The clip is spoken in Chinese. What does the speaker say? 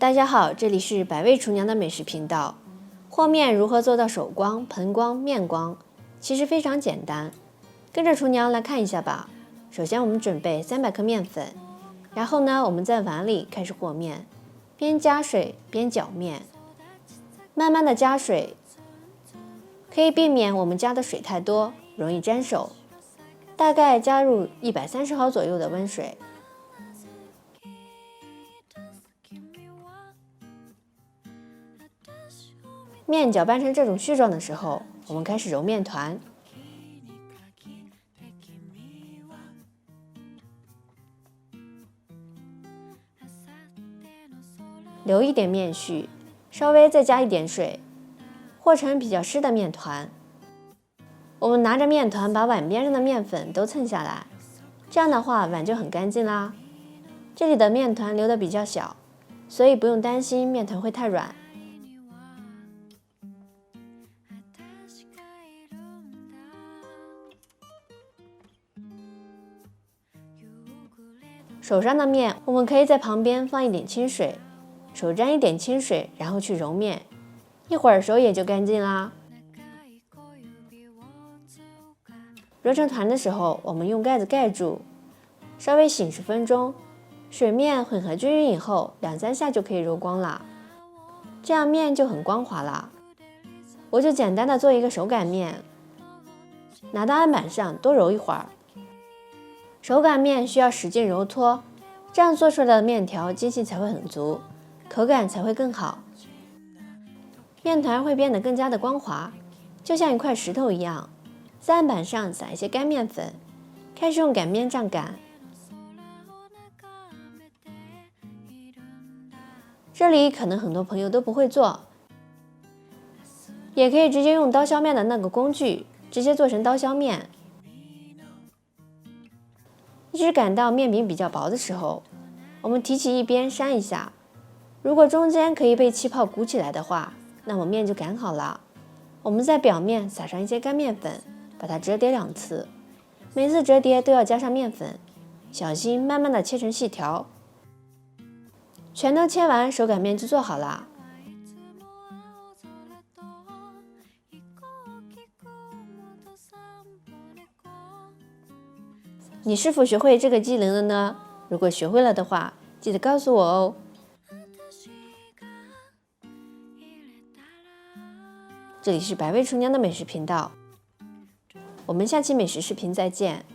大家好，这里是百味厨娘的美食频道。和面如何做到手光、盆光、面光？其实非常简单，跟着厨娘来看一下吧。首先我们准备300克面粉，然后呢，我们在碗里开始和面，边加水边搅面，慢慢的加水，可以避免我们加的水太多，容易粘手。大概加入130毫左右的温水。面搅拌成这种絮状的时候，我们开始揉面团。留一点面絮，稍微再加一点水，和成比较湿的面团。我们拿着面团把碗边上的面粉都蹭下来，这样的话碗就很干净啦。这里的面团留的比较小，所以不用担心面团会太软。手上的面，我们可以在旁边放一点清水，手沾一点清水，然后去揉面，一会儿手也就干净啦。揉成团的时候，我们用盖子盖住，稍微醒10分钟，水面混合均匀以后，2-3下就可以揉光了，这样面就很光滑了。我就简单的做一个手擀面，拿到案板上多揉一会儿。手擀面需要使劲揉搓，这样做出来的面条筋性才会很足，口感才会更好，面团会变得更加的光滑，就像一块石头一样。在案板上撒一些干面粉，开始用擀面杖擀。这里可能很多朋友都不会做，也可以直接用刀削面的那个工具，直接做成刀削面。一直擀到面饼比较薄的时候，我们提起一边扇一下，如果中间可以被气泡鼓起来的话，那么面就擀好了。我们在表面撒上一些干面粉，把它折叠2次，每次折叠都要加上面粉，小心慢慢的切成细条。全都切完，手擀面就做好了。你是否学会这个技能了呢？如果学会了的话，记得告诉我哦。这里是百味厨娘的美食频道，我们下期美食视频再见。